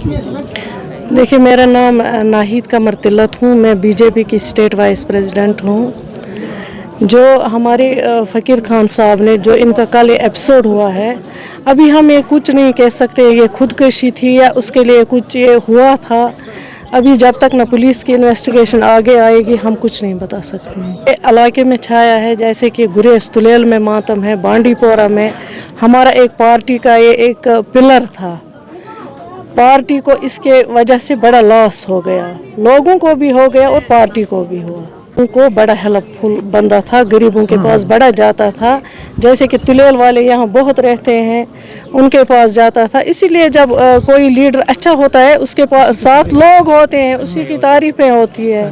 देखिए, मेरा नाम नाहिद कमर तिल्लत हूँ। मैं बीजेपी की स्टेट वाइस प्रेसिडेंट हूँ। जो हमारे फ़कीर खान साहब ने जो इनका कल एपिसोड हुआ है, अभी हम ये कुछ नहीं कह सकते ये खुदकुशी थी या उसके लिए कुछ ये हुआ था। अभी जब तक न पुलिस की इन्वेस्टिगेशन आगे आएगी हम कुछ नहीं बता सकते हैं। ये इलाके में छाया है, जैसे कि गुरेज तुलेल में मातम है, बांडीपोरा में हमारा एक पार्टी का ये एक पिलर था। पार्टी को इसके वजह से बड़ा लॉस हो गया, लोगों को भी हो गया और पार्टी को भी हुआ। उनको बड़ा हेल्पफुल बंदा था, गरीबों के पास बड़ा जाता था। जैसे कि तुलेल वाले यहाँ बहुत रहते हैं, उनके पास जाता था। इसीलिए जब कोई लीडर अच्छा होता है उसके पास साथ लोग होते हैं, उसी की तारीफें होती है।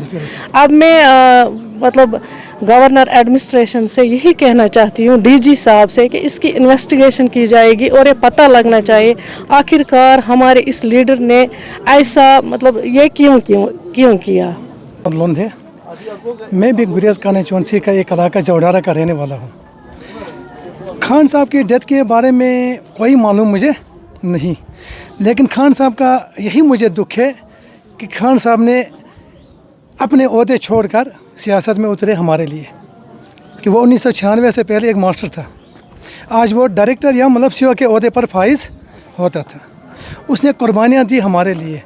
अब मैं मतलब गवर्नर एडमिनिस्ट्रेशन से यही कहना चाहती हूँ, डीजी साहब से, कि इसकी इन्वेस्टिगेशन की जाएगी और ये पता लगना चाहिए आखिरकार हमारे इस लीडर ने ऐसा मतलब ये क्यों किया। मैं भी गुरेज कांस्टिट्यूंसी का एक इलाका जौडारा का रहने वाला हूँ। खान साहब की डेथ के बारे में कोई मालूम मुझे नहीं, लेकिन खान साहब का यही मुझे दुख है कि खान साहब ने अपने ओहदे छोड़कर सियासत में उतरे हमारे लिए, कि वो 1996 से पहले एक मास्टर था, आज वो डायरेक्टर या मतलब सीओ के ओहदे पर फाइज होता था। उसने कुर्बानियाँ दी हमारे लिए।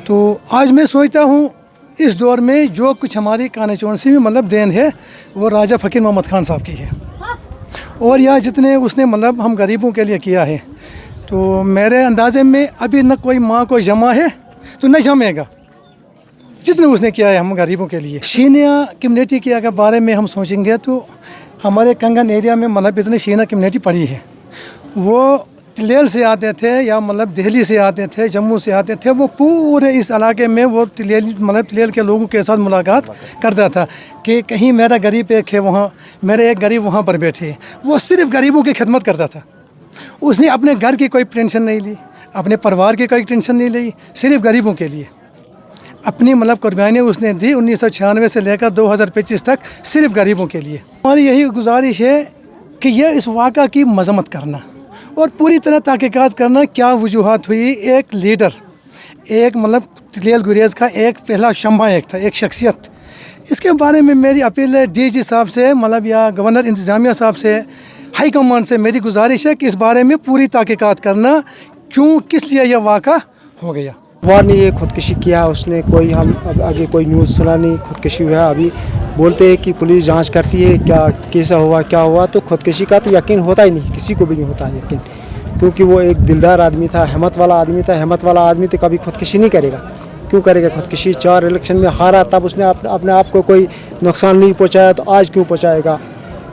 तो आज मैं सोचता हूँ इस दौर में जो कुछ हमारी कांस्टिट्यूंसी में मतलब देन है वो राजा फ़कीर मोहम्मद खान साहब की है, और यह जितने उसने मतलब हम गरीबों के लिए किया है, तो मेरे अंदाजे में अभी न कोई माँ कोई जमा है तो न जमेगा जितने उसने किया है हम गरीबों के लिए। शीनिया कम्युनिटी के अगर बारे में हम सोचेंगे तो हमारे कंगन एरिया में मतलब इतनी शीना कम्युनिटी पड़ी है। वो तिलेल से आते थे या मतलब दिल्ली से आते थे, जम्मू से आते थे, वो पूरे इस इलाके में वो तिलेल के लोगों के साथ मुलाकात करता था कि कहीं मेरा गरीब एक है वहाँ, मेरे एक गरीब वहाँ पर बैठे। वो सिर्फ गरीबों की खिदमत करता था। उसने अपने घर की कोई टेंशन नहीं ली, अपने परिवार की कोई टेंशन नहीं ली, सिर्फ गरीबों के लिए अपनी मतलब कुर्बानियाँ उसने दी 1996 से लेकर 2025 तक सिर्फ गरीबों के लिए। हमारी यही गुजारिश है कि यह इस वाक़ा की मजम्मत करना और पूरी तरह तहकीकात करना, क्या वजूहात हुई। एक लीडर, एक मतलब तिलेल गुरेज का एक पहला शम्बा एक था, एक शख्सियत। इसके बारे में मेरी अपील है डीजी साहब से मतलब या गवर्नर इंतज़ामिया साहब से, हाई कमान से मेरी गुजारिश है कि इस बारे में पूरी तहकीकात करना, क्यों किस लिए यह वाक़ा हो गया। वार ने ये खुदकुशी किया, उसने कोई हम अब आगे कोई न्यूज़ सुना नहीं, खुदकुशी हुआ। अभी बोलते हैं कि पुलिस जांच करती है क्या कैसा हुआ क्या हुआ, तो खुदकुशी का तो यकीन होता ही नहीं, किसी को भी नहीं होता यकीन, क्योंकि वो एक दिलदार आदमी था, हिम्मत वाला आदमी था। हिम्मत वाला आदमी तो कभी खुदकुशी नहीं करेगा। क्यों करेगा खुदकुशी? 4 इलेक्शन में हारा, तब उसने अपने आप को कोई नुकसान नहीं पहुँचाया, तो आज क्यों पहुँचाएगा?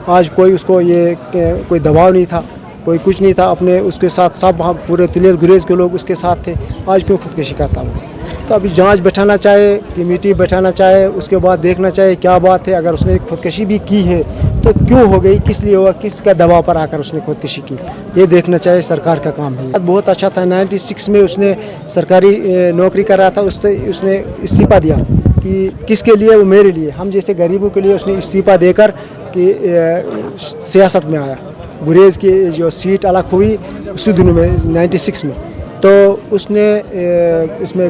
आज कोई उसको ये कोई दबाव नहीं था, कोई कुछ नहीं था, अपने उसके साथ सब पूरे तिलेल गुरेज के लोग उसके साथ थे। आज क्यों खुदकुशी करता हूँ? तो अभी जांच बैठाना चाहे, कमेटी बैठाना चाहे, उसके बाद देखना चाहे क्या बात है। अगर उसने खुदकुशी भी की है तो क्यों हो गई, किस लिए हुआ, किसका दबाव पर आकर उसने खुदकुशी की, ये देखना चाहे। सरकार का काम है। बहुत अच्छा था। 96 में उसने सरकारी नौकरी कर रहा था, उसने इस्तीफ़ा दिया कि किसके लिए? वो मेरे लिए, हम जैसे गरीबों के लिए उसने इस्तीफ़ा देकर कि सियासत में आया। गुरेज की जो सीट अलग हुई उसी दिनों में 96 में, तो उसने इसमें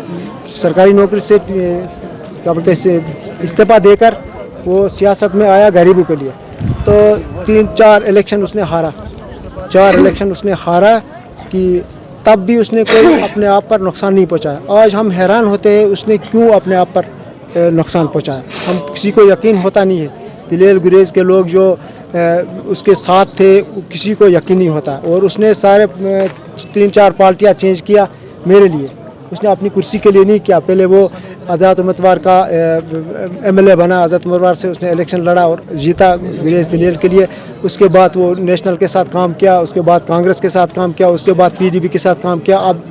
सरकारी नौकरी से क्या बोलते हैं इस्तीफ़ा देकर वो सियासत में आया गरीबों के लिए। तो 3-4 इलेक्शन उसने हारा, 4 इलेक्शन उसने हारा कि तब भी उसने कोई अपने आप पर नुकसान नहीं पहुंचाया। आज हम हैरान होते हैं उसने क्यों अपने आप पर नुकसान पहुंचाया। हम किसी को यकीन होता नहीं है। तिलेल गुरेज के लोग जो उसके साथ थे किसी को यकीन नहीं होता। और उसने सारे 3-4 पार्टियाँ चेंज किया मेरे लिए, उसने अपनी कुर्सी के लिए नहीं किया। पहले वो आज़ाद उम्मीदवार का MLA बना, आज़ाद उम्मीदवार से उसने इलेक्शन लड़ा और जीता गुरेज तिलेल के लिए। उसके बाद वो नेशनल के साथ काम किया, उसके बाद कांग्रेस के साथ काम किया, उसके बाद PDP के साथ काम किया, अब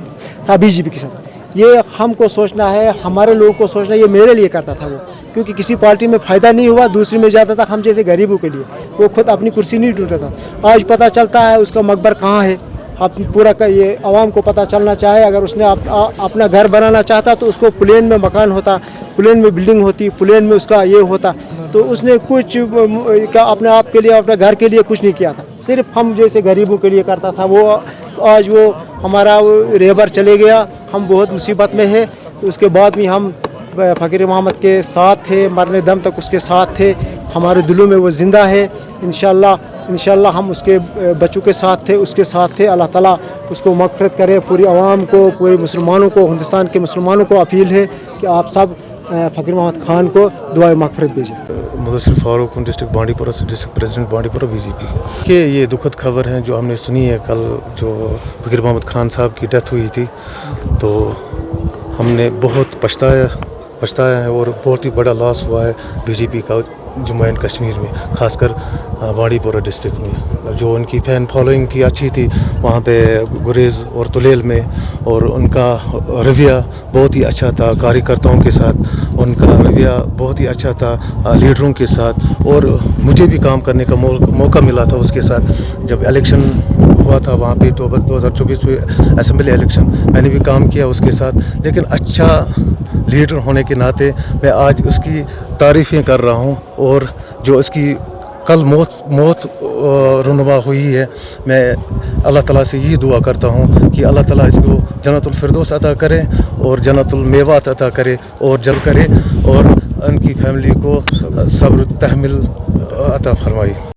BJP के साथ। ये हमको सोचना है, हमारे लोगों को सोचना है। ये मेरे लिए करता था वो, क्योंकि किसी पार्टी में फ़ायदा नहीं हुआ, दूसरी में जाता था हम जैसे गरीबों के लिए। वो खुद अपनी कुर्सी नहीं ढूंढता था। आज पता चलता है उसका मकबर कहाँ है। आप पूरा का ये आवाम को पता चलना चाहे। अगर उसने अपना घर बनाना चाहता तो उसको प्लेन में मकान होता, प्लेन में बिल्डिंग होती, प्लेन में उसका ये होता। तो उसने कुछ अपने आप के लिए, अपने घर के लिए कुछ नहीं किया था, सिर्फ हम जैसे गरीबों के लिए करता था। वो आज वो हमारा रेबर चले गया, हम बहुत मुसीबत में है, उसके बाद भी हम फ़कीर मोहम्मद के साथ थे, मरने दम तक उसके साथ थे, हमारे दिलों में वो ज़िंदा है। इंशाल्लाह हम उसके बच्चों के साथ थे, उसके साथ थे। अल्लाह ताला उसको मग़फ़िरत करे। पूरी आवाम को, पूरे मुसलमानों को, हिंदुस्तान के मुसलमानों को अपील है कि आप सब फ़कीर मोहम्मद ख़ान को दुआए मग़फ़िरत भेजें। मुदस्सिर फारूक, डिस्ट्रिक्ट बांडीपुरा से डिस्ट्रिक्ट प्रेसिडेंट बांडीपुरा बीजेपी के। ये दुखद खबर है जो हमने सुनी है कल, जो फ़कीर मोहम्मद ख़ान साहब की डेथ हुई थी, तो हमने बहुत पछताया है और बहुत ही बड़ा लॉस हुआ है बीजेपी का जम्मू एंड कश्मीर में, ख़ासकर बांडीपुरा डिस्ट्रिक्ट में। जो उनकी फ़ैन फॉलोइंग थी, अच्छी थी वहाँ पे गुरेज़ और तुलेल में, और उनका रवैया बहुत ही अच्छा था कार्यकर्ताओं के साथ, उनका रवैया बहुत ही अच्छा था लीडरों के साथ। और मुझे भी काम करने का मौका मिला था उसके साथ जब इलेक्शन हुआ था वहाँ पे 2024 में असेंबली इलेक्शन, मैंने भी काम किया उसके साथ। लेकिन अच्छा लीडर होने के नाते मैं आज उसकी तारीफ़ें कर रहा हूँ, और जो इसकी कल मौत रुनुमा हुई है, मैं अल्लाह ताला से यही दुआ करता हूँ कि अल्लाह ताला इसको जन्नतुल फिरदौस अता करे और जन्नतुल मेवात अता करे और जल करे, और उनकी फैमिली को सब्र तहमिल अता फरमाई।